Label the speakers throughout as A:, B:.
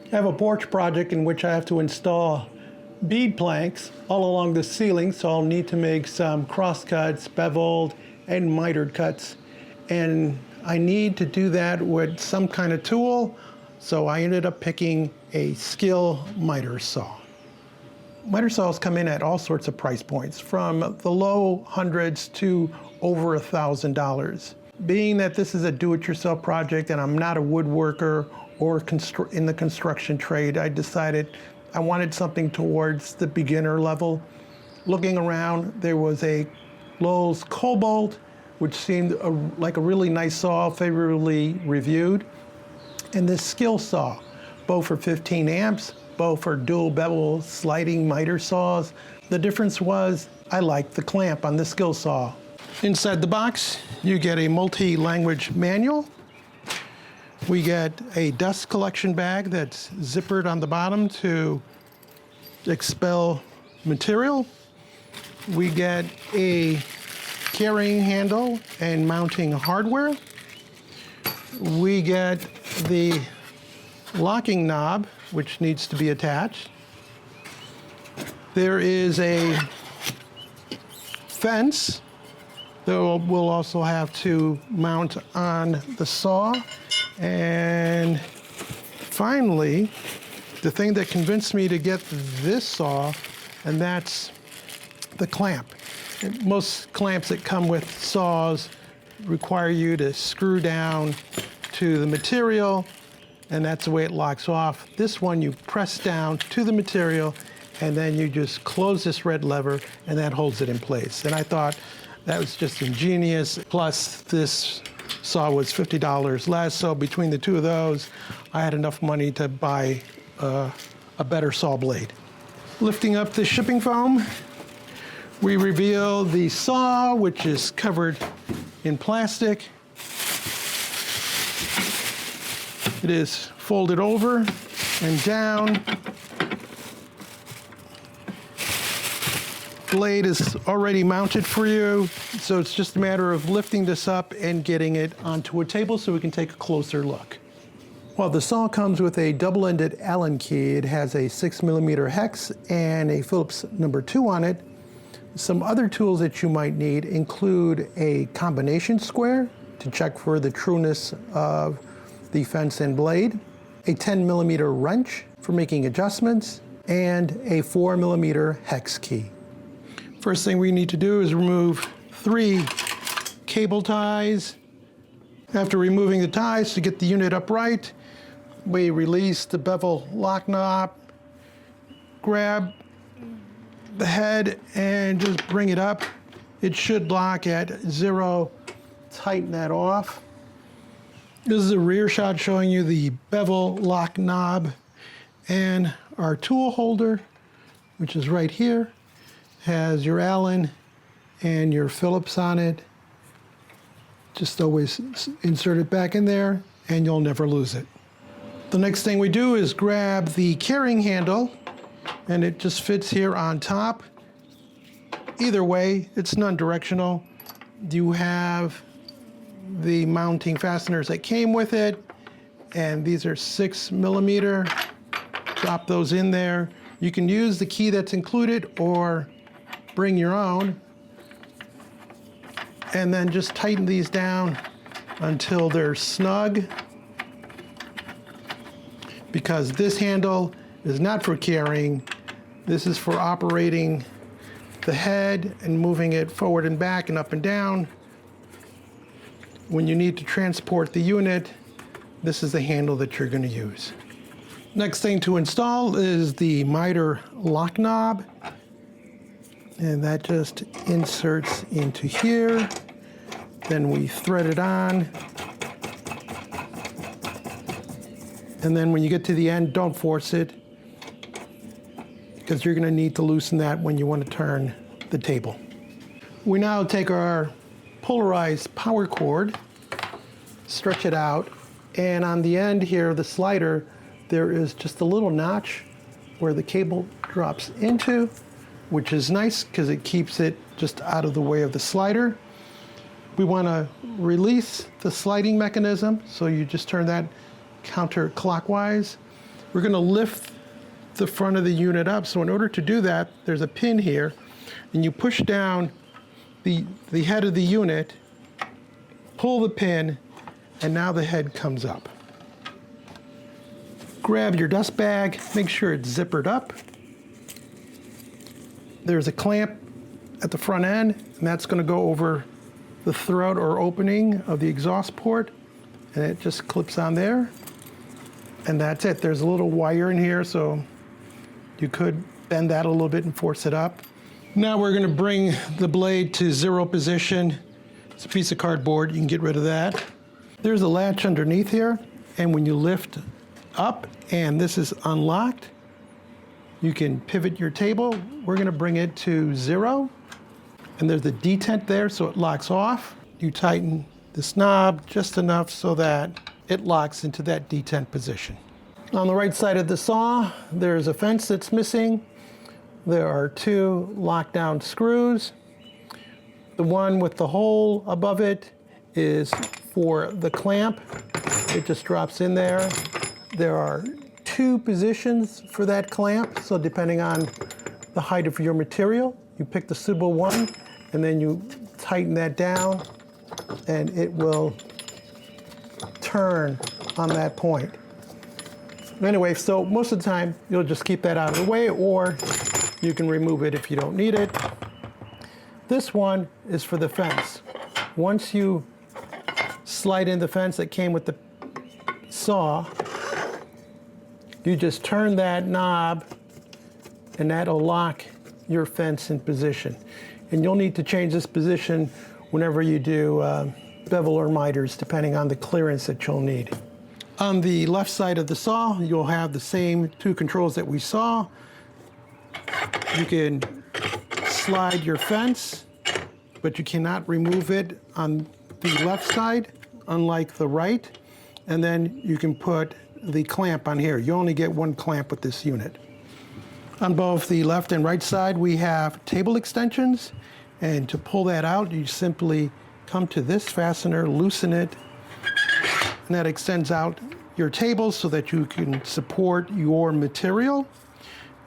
A: I have a porch project in which I have to install bead planks all along the ceiling, so I'll need to make some cross cuts, beveled, and mitered cuts. And I need to do that with some kind of tool, so I ended up picking a SKIL miter saw. Miter saws come in at all sorts of price points, from the low hundreds to over $1,000. Being that this is a do-it-yourself project and I'm not a woodworker or in the construction trade, I decided I wanted something towards the beginner level. Looking around, there was a Lowe's Cobalt, which seemed like a really nice saw, favorably reviewed, and this SKIL saw, both for 15 amps, both are dual bevel sliding miter saws. The difference was I liked the clamp on the SKIL saw. Inside the box, you get a multi-language manual. We get a dust collection bag that's zippered on the bottom to expel material. We get a carrying handle and mounting hardware. We get the locking knob, which needs to be attached. There is a fence that we'll also have to mount on the saw. And finally, the thing that convinced me to get this saw, and that's the clamp. Most clamps that come with saws require you to screw down to the material, and that's the way it locks off. This one, you press down to the material, and then you just close this red lever, and that holds it in place. And I thought that was just ingenious. Plus, this saw was $50 less, so between the two of those, I had enough money to buy a better saw blade. Lifting up the shipping foam, we reveal the saw, which is covered in plastic. It is folded over and down. Blade is already mounted for you, so it's just a matter of lifting this up and getting it onto a table so we can take a closer look. Well, the saw comes with a double-ended Allen key. It has a 6mm hex and a Phillips #2 on it. Some other tools that you might need include a combination square to check for the trueness of the fence and blade, a 10mm wrench for making adjustments, and a 4mm hex key. First thing we need to do is remove 3 cable ties. After removing the ties to get the unit upright, we release the bevel lock knob, grab the head and just bring it up. It should lock at 0. Tighten that off. This is a rear shot showing you the bevel lock knob and our tool holder, which is right here. Has your Allen and your Phillips on it. Just always insert it back in there and you'll never lose it. The next thing we do is grab the carrying handle, and it just fits here on top. Either way, it's non-directional. You have the mounting fasteners that came with it, and these are 6mm. Drop those in there. You can use the key that's included or bring your own, and then just tighten these down until they're snug, because this handle is not for carrying. This is for operating the head and moving it forward and back and up and down. When you need to transport the unit, this is the handle that you're going to use. Next thing to install is the miter lock knob. And that just inserts into here. Then we thread it on. And then when you get to the end, don't force it, because you're going to need to loosen that when you want to turn the table. We now take our polarized power cord, stretch it out, and on the end here, the slider, there is just a little notch where the cable drops into, which is nice because it keeps it just out of the way of the slider. We want to release the sliding mechanism, so you just turn that counterclockwise. we're going to lift the front of the unit up. So in order to do that, there's a pin here, and you push down the head of the unit, pull the pin, and now the head comes up. Grab your dust bag, make sure it's zippered up. There's a clamp at the front end, and that's going to go over the throat or opening of the exhaust port, and it just clips on there. And that's it. There's a little wire in here, so you could bend that a little bit and force it up. Now we're going to bring the blade to 0 position. It's a piece of cardboard. You can get rid of that. There's a latch underneath here, and when you lift up and this is unlocked, you can pivot your table. We're going to bring it to 0, and there's the detent there, so it locks off. You tighten this knob just enough so that it locks into that detent position. On the right side of the saw, there's a fence that's missing. There are 2 lockdown screws. The one with the hole above it is for the clamp. It just drops in there. There are 2 positions for that clamp, so depending on the height of your material, you pick the suitable one, and then you tighten that down, and it will turn on that point. Anyway, so most of the time, you'll just keep that out of the way, or you can remove it if you don't need it. This one is for the fence. Once you slide in the fence that came with the saw, you just turn that knob, and that'll lock your fence in position. And you'll need to change this position whenever you do bevel or miters, depending on the clearance that you'll need. On the left side of the saw, you'll have the same 2 controls that we saw. You can slide your fence, but you cannot remove it on the left side, unlike the right. And then you can put the clamp on here. You only get 1 clamp with this unit. On both the left and right side, we have table extensions. And to pull that out, you simply come to this fastener, loosen it, and that extends out your table so that you can support your material.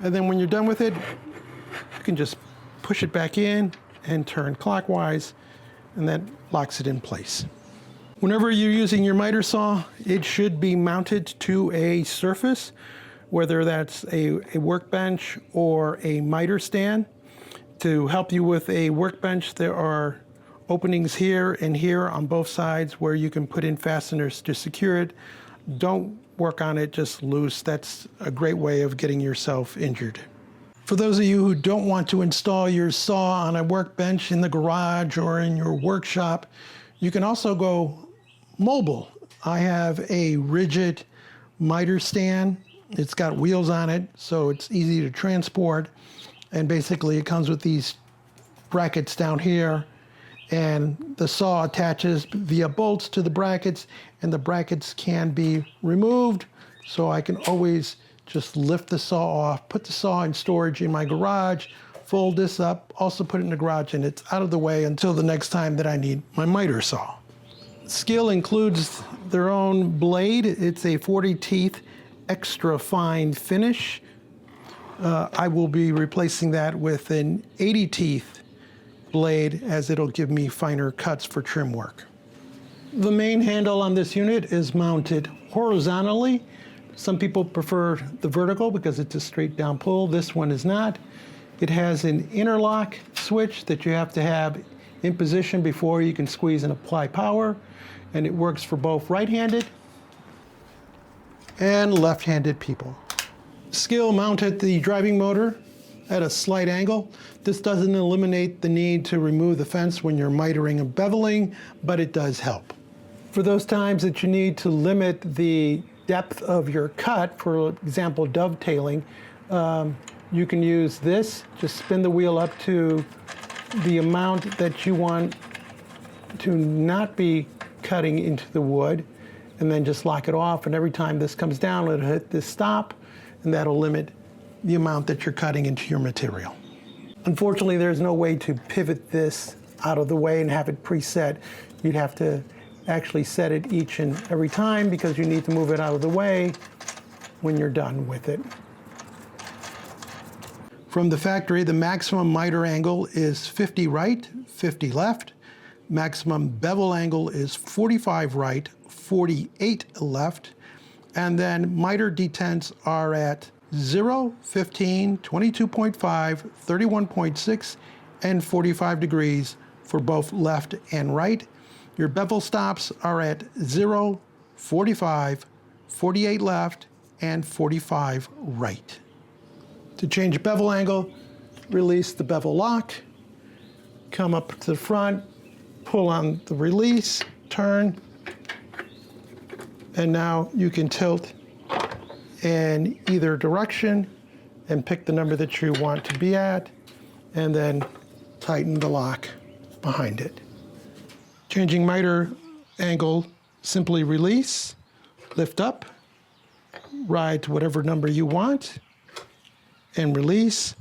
A: And then when you're done with it, you can just push it back in and turn clockwise, and that locks it in place. Whenever you're using your miter saw, it should be mounted to a surface, whether that's a workbench or a miter stand. To help you with a workbench, there are openings here and here on both sides where you can put in fasteners to secure it. Don't work on it just loose. That's a great way of getting yourself injured. For those of you who don't want to install your saw on a workbench in the garage or in your workshop, you can also go mobile. I have a rigid miter stand. It's got wheels on it, so it's easy to transport. And basically it comes with these brackets down here, and the saw attaches via bolts to the brackets, and the brackets can be removed, so I can always just lift the saw off, put the saw in storage in my garage, fold this up, also put it in the garage, and it's out of the way until the next time that I need my miter saw. SKIL includes their own blade. It's a 40 teeth extra fine finish. I will be replacing that with an 80 teeth blade, as it'll give me finer cuts for trim work. The main handle on this unit is mounted horizontally. Some people prefer the vertical because it's a straight down pull. This one is not. It has an interlock switch that you have to have in position before you can squeeze and apply power, and it works for both right-handed and left-handed people. SKIL mounted the driving motor at a slight angle. This doesn't eliminate the need to remove the fence when you're mitering and beveling, but it does help. For those times that you need to limit the depth of your cut, for example, dovetailing, you can use this. Just spin the wheel up to the amount that you want to not be cutting into the wood, and then just lock it off. And every time this comes down, it'll hit this stop, and that'll limit the amount that you're cutting into your material. Unfortunately, there's no way to pivot this out of the way and have it preset. You'd have to actually set it each and every time because you need to move it out of the way. when you're done with it. From the factory, the maximum miter angle is 50 right, 50 left. Maximum bevel angle is 45 right, 48 left. And then miter detents are at 0, 15, 22.5, 31.6, and 45 degrees for both left and right. Your bevel stops are at 0, 45, 48 left, and 45 right. To change bevel angle, release the bevel lock, come up to the front, pull on the release, turn, and now you can tilt in either direction and pick the number that you want to be at, and then tighten the lock behind it. Changing miter angle, simply release, lift up, ride to whatever number you want, and release,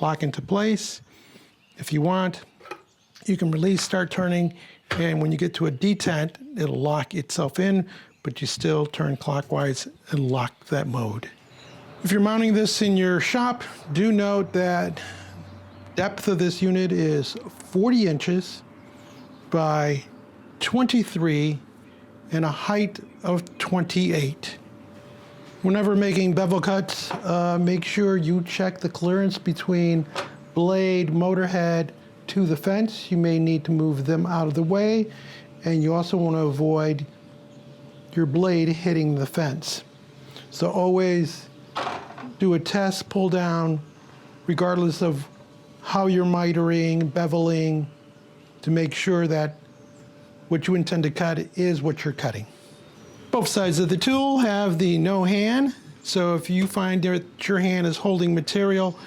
A: lock into place. If you want, you can release, start turning, and when you get to a detent, it'll lock itself in, but you still turn clockwise and lock that mode. If you're mounting this in your shop, do note that depth of this unit is 40 inches by 23 and a height of 28. Whenever making bevel cuts, make sure you check the clearance between blade, motor head to the fence. You may need to move them out of the way, and you also want to avoid your blade hitting the fence. So always do a test pull down, regardless of how you're mitering, beveling, to make sure that what you intend to cut is what you're cutting. Both sides of the tool have the no hand, so if you find that your hand is holding material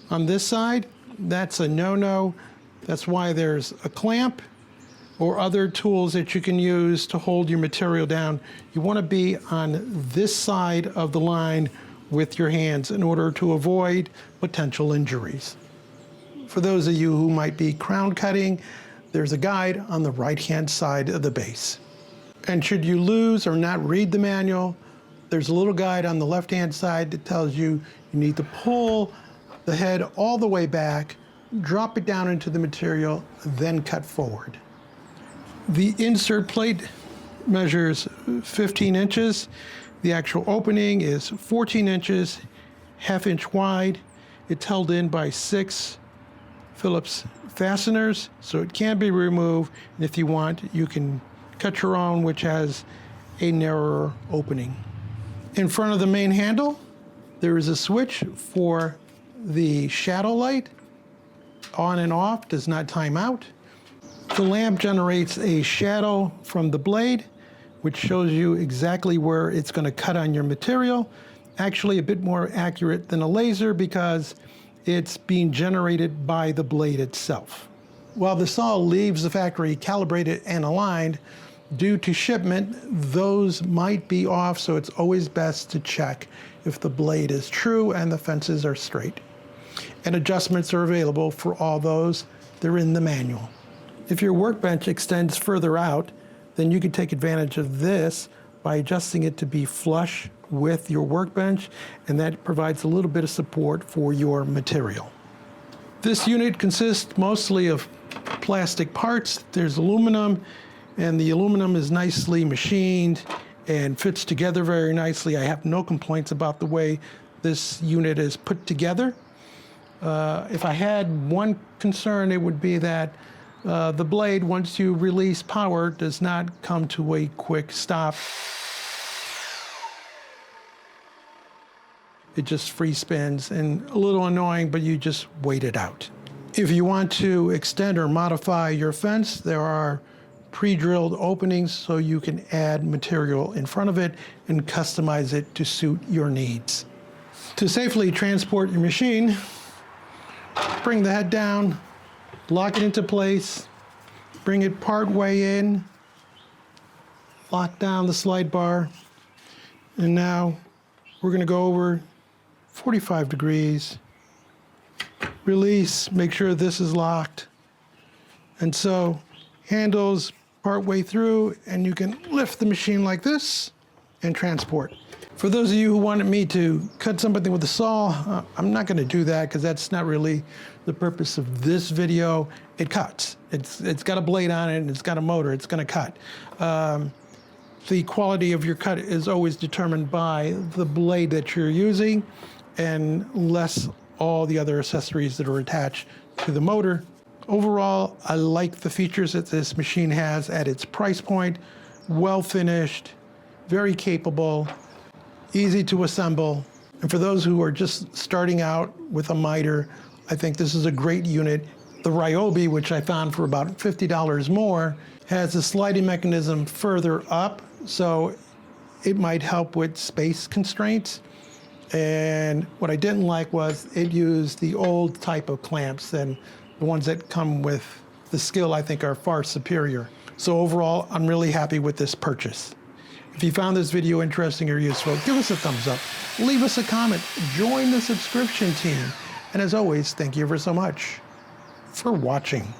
A: on this side, that's a no-no. That's why there's a clamp or other tools that you can use to hold your material down. You want to be on this side of the line with your hands in order to avoid potential injuries. For those of you who might be crown cutting, there's a guide on the right-hand side of the base. And should you lose or not read the manual, there's a little guide on the left-hand side that tells you you need to pull the head all the way back, drop it down into the material, then cut forward. The insert plate measures 15 inches. The actual opening is 14 inches, half-inch wide. It's held in by 6 Phillips fasteners, so it can be removed. And if you want, you can cut your own, which has a narrower opening. In front of the main handle, there is a switch for the shadow light. On and off, does not time out. The lamp generates a shadow from the blade, which shows you exactly where it's going to cut on your material. Actually, a bit more accurate than a laser because it's being generated by the blade itself. While the saw leaves the factory calibrated and aligned, due to shipment, those might be off, so it's always best to check if the blade is true and the fences are straight. And adjustments are available for all those. They're in the manual. If your workbench extends further out, then you can take advantage of this by adjusting it to be flush with your workbench, and that provides a little bit of support for your material. This unit consists mostly of plastic parts. There's aluminum, and the aluminum is nicely machined and fits together very nicely. I have no complaints about the way this unit is put together. If I had one concern, it would be that the blade, once you release power, does not come to a quick stop. It just free spins, and a little annoying, but you just wait it out. If you want to extend or modify your fence, there are pre-drilled openings so you can add material in front of it and customize it to suit your needs. To safely transport your machine, bring the head down, lock it into place, bring it part way in, lock down the slide bar, and now we're going to go over 45 degrees, release, make sure this is locked, and so handles part way through, and you can lift the machine like this and transport. For those of you who wanted me to cut something with a saw, I'm not going to do that because that's not really the purpose of this video. It cuts. It's got a blade on it and it's got a motor. It's going to cut. The quality of your cut is always determined by the blade that you're using and less all the other accessories that are attached to the motor. Overall, I like the features that this machine has at its price point. Well finished, very capable, easy to assemble. And for those who are just starting out with a miter, I think this is a great unit. The Ryobi, which I found for about $50 more, has a sliding mechanism further up, so it might help with space constraints. And what I didn't like was it used the old type of clamps, and the ones that come with the SKIL I think are far superior. So overall, I'm really happy with this purchase. If you found this video interesting or useful, give us a thumbs up, leave us a comment, join the subscription team, and as always, thank you ever so much for watching.